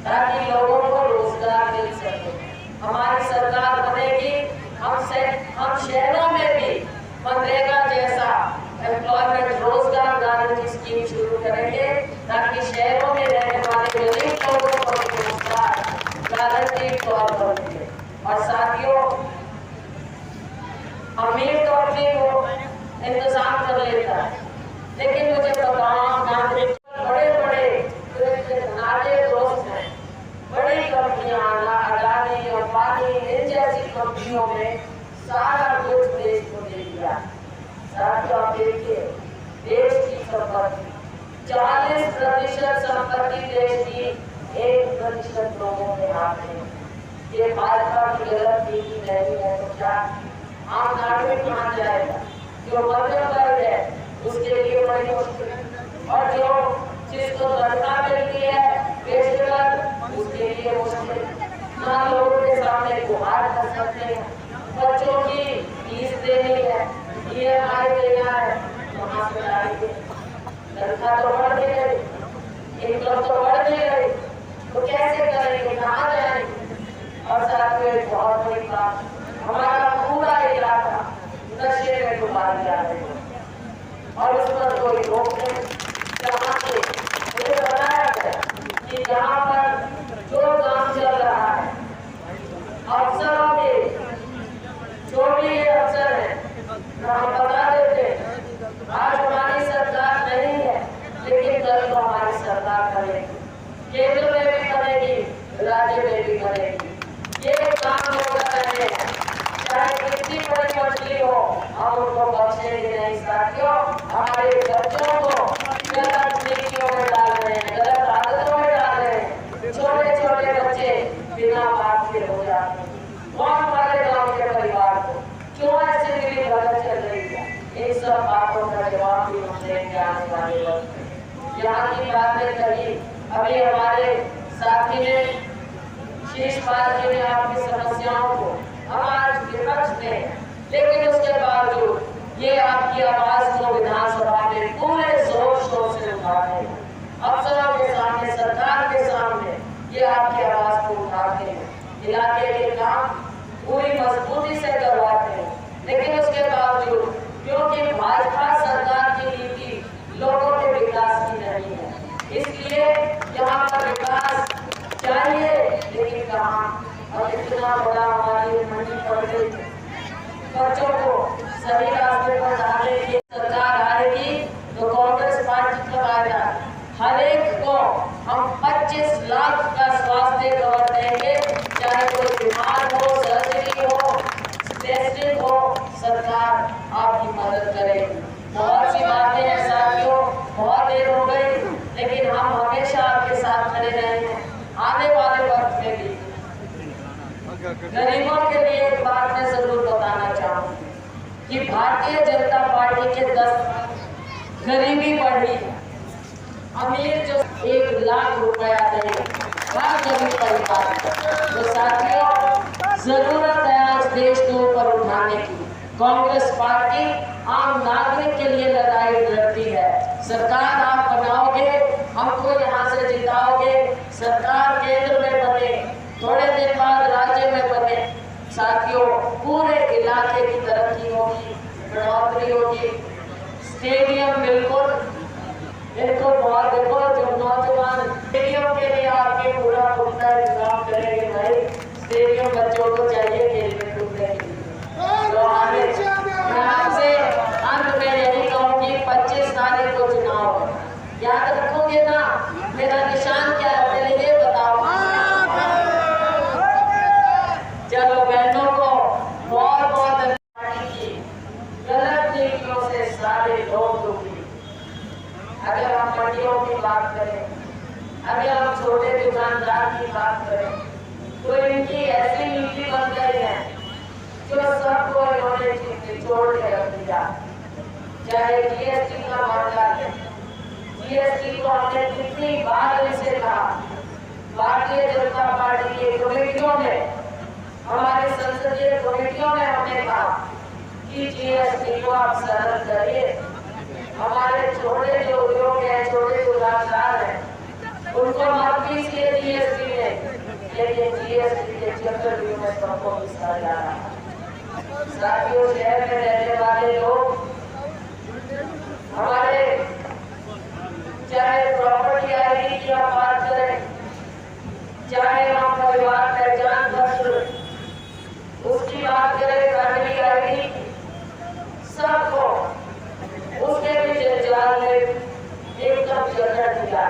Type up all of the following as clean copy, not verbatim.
ताकि लोगों को रोजगार मिल सके। हमारी सरकार बनेगी, हम शहरों में भी मनरेगा जैसा एम्प्लॉयमेंट रोजगार गारंटी स्कीम शुरू करेंगे ताकि शहरों में रहने वाले गरीब लोगों को रोजगार गारंटी तौर पर मिले। और साथियों, अमीर तो अपनी वो इंतजाम कर लेता है, लेकिन मुझे तमाम नागरिक बड़े बड़े नारे दोस्त हैं, बड़ी कंपनियां अडानी और पानी इन जैसी कंपनियों में सारा कुछ देश को दे दिया। साथियों, आप देखिए, देश की संपत्ति 40% संपत्ति देश की 1% लोगों के हाथ में। ये भाजपा की गलत नीति नहीं है तो क्या आम नागरिक कहाँ जाएगा? जो मध्यम वर्ग है उसके लिए बड़ी मुश्किल, और जो जिसको तनख्वाह मिलती है पेशेवर उसके लिए मुश्किल। ना लोगों के सामने गुहार कर सकते हैं, बच्चों की फीस देनी है, EMI देना है, कहाँ से लाएंगे? तनख्वाह तो बढ़ नहीं रही, इनकम तो बढ़ नहीं रही, तो कैसे करेंगे, कहाँ जाएंगे? और साथ में एक बहुत बड़ी बात, हमारा पूरा इलाका नशे में डुबा दिया है और उस पर कोई रोक नहीं। जहाँ से मुझे बताया गया कि जहाँ पर जो काम चल रहा है, अफसरों के जो भी ये अफसर है, हम बता देते आज हमारी सरकार नहीं है, लेकिन कल तो हमारी सरकार करेगी, केंद्र में भी करेगी, राज्य में भी करेगी। ये काम जो कर रहे हैं, चाहे कितनी बड़ी मछली हो, हम उनको बख्शेंगे नहीं। साथियों, हमारे बच्चों को गलत नीतियों में डाल रहे हैं, गलत आदतों में डाल रहे हैं। छोटे छोटे बच्चे बिना बाप के हो जाते हैं। कौन हमारे गाँव के परिवार को क्यों ऐसी मिली भगत चल रही है? इन सब बातों का जवाब भी हम देंगे आने वाले वक्त में। यहाँ की बातें कही, अभी हमारे साथी ने शीशपाल जी ने आपकी समस्याओं को, हम आज विपक्ष में, लेकिन उसके बावजूद ये आपकी आवाज को विधानसभा में पूरे जोर शोर से उठाते हैं, अफसरों के सामने, सरकार के सामने ये आपकी आवाज को उठाते हैं, इलाके के काम पूरी मजबूती से करवाते हैं। लेकिन उसके बावजूद क्योंकि भाजपा सरकार की नीति लोगों के विकास की नहीं है, इसलिए यहाँ पर विकास चाहिए, लेकिन कहाँ? और इतना बड़ा हमारी मंडी पड़ गई, बच्चों को सही रास्ते पर डालने की सरकार आएगी तो कांग्रेस पार्टी का आएगा। हर एक को हम 25 लाख का स्वास्थ्य कवर देंगे, चाहे कोई बीमार हो, सर्जरी हो, टेस्टिंग हो, सरकार आपकी मदद करेगी। बहुत सी बातें हैं साथियों, बहुत देर हो गई, लेकिन हम हमेशा आपके साथ खड़े रहेंगे। आने वाले वक्त में भी गरीबों के लिए एक बात मैं जरूर बताना चाहूँगी कि भारतीय जनता पार्टी के 10 गरीबी बढ़ी, अमीर जो 1 लाख रुपया दे हर गरीब परिवार, तो साथियों जरूरत है आज देश को ऊपर उठाने की। कांग्रेस पार्टी आम नागरिक के लिए लड़ाई लड़ती है। सरकार आप बनाओगे, हमको यहाँ से जिताओगे, सरकार केंद्र में बने, थोड़े दिन बाद राज्य में बने, साथियों पूरे इलाके की तरक्की होगी, बढ़ोतरी होगी। स्टेडियम बिल्कुल इनको बहुत देखो, जो नौजवान स्टेडियम के लिए आपके पूरा पुख्ता इंतजाम करेंगे भाई। स्टेडियम बच्चों को चाहिए खेलने कूदने के लिए। तो आपसे अंत में यही कहूँगी, 25 तारीख को चुनाव है, याद रखोगे ना? मेरा निशान क्या है पहले ये बताओ। चलो बहनों को बहुत बहुत की गलत नीतियों से सारे लोग दुखी। अगर हम मंडियों की बात करें, अगर हम छोटे दुकानदार की बात करें, तो इनकी ऐसी नीति बन गई है जो सबको इन्होंने छोड़ के रख दिया। चाहे GST का मामला है, GST को हमने कितनी बार इसे कहा, भारतीय जनता पार्टी की कमेटियों में, हमारे संसदीय कमेटियों में हमने कहा कि GST को आप सरल करिए। हमारे छोटे जो उद्योग हैं, छोटे दुकानदार हैं, उनको मत पीसिए GST में, लेकिन जीएसटी के चक्रव्यूह में सबको घिसा जा रहा है। साथियों, शहर में रहने वाले लोग हमारे चाहे प्रॉपर्टी आईडी की आप बात करें, चाहे हम परिवार पहचान पत्र उसकी बात करें, फैमिली आईडी, सबको उसके भी जंजाल में एकदम जकड़ दिया।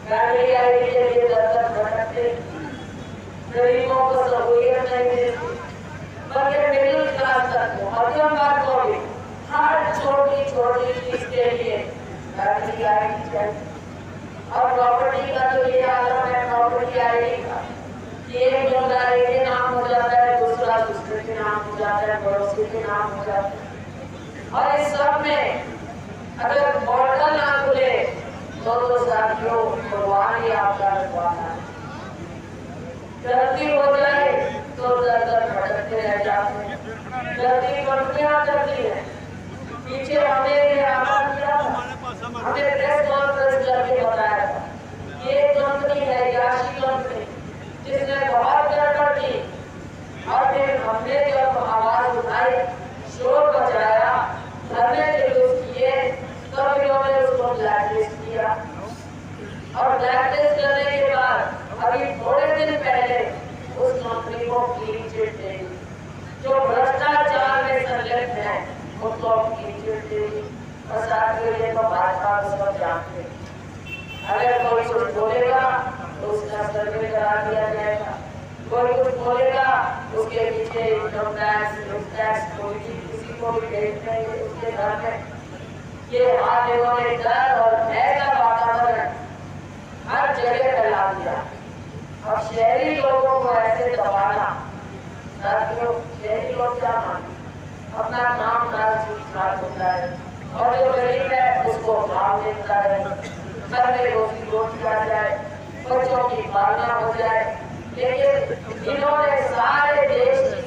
फैमिली आईडी के लिए दर भटकते, गरीबों को सहूलियत नहीं मिलती, बल्कि मिडिल क्लास तक मध्यम वर्ग को भी हर छोटी छोटी चीज के लिए फैमिली आईडी चाहिए। और प्रॉपर्टी का तो ये आलम है प्रॉपर्टी आईडी का, एक बंदा एक नाम हो जाता है, दूसरा दूसरे के नाम हो जाता है, पड़ोसी के नाम हो जाता है। और इस सब में अगर पोर्टल ना खुले तो साथियों भगवान ही आपका रखवाला है। गलती हो जाए तो दर दर भटकते रह जाते हैं। गलती कंपनियां करती है। पीछे हमें आवाज किया था, हमें प्रेस कॉन्फ्रेंस करके बताया था, ये कंपनी है याशी कंपनी जिसने बहुत गड़बड़ की। और फिर हमने जब आवाज उठाई, शोर मचाया, धरने जुलूस किए, तब इन्होंने उसको ब्लैकलिस्ट किया। और ब्लैकलिस्ट करने के बाद अभी थोड़े दिन पहले उस कंपनी को क्लीन चिट दे दी। जो भ्रष्टाचार में संलिप्त है उनको क्लीन चिट दे दी। और साथियों, ये तो भाजपा को सब जानते हैं। अगर कोई कुछ बोलेगा तो उसका सर्वे करा दिया जाएगा, कोई कुछ बोलेगा उसके पीछे इनकम टैक्स किसी को भी भेज देंगे उसके घर में। ये हाथ इन्होंने डर और भय का वातावरण हर जगह फैला दिया। और शहरी लोगों को ऐसे दबाना, साथियों शहरी लोग क्या मानते, अपना नाम राज होता है, और जो गरीब है उसको भाव देता है, घर में रोटी आ जाए, बच्चों की पालना हो जाए। लेकिन इन्होंने सारे देश की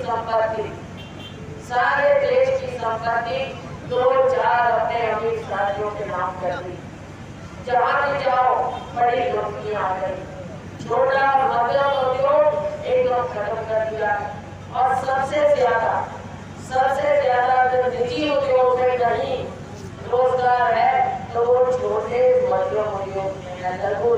संपत्ति 2-4 अपने अमीर साथियों के नाम कर दी। जहाँ भी जाओ बड़ी कंपनियां आ गई, छोटा और मध्यम उद्योग एकदम खत्म कर दिया। और सबसे ज्यादा जो निजी उद्योग में कहीं रोजगार है तो वो छोटे मध्यम उद्योग में है, लघु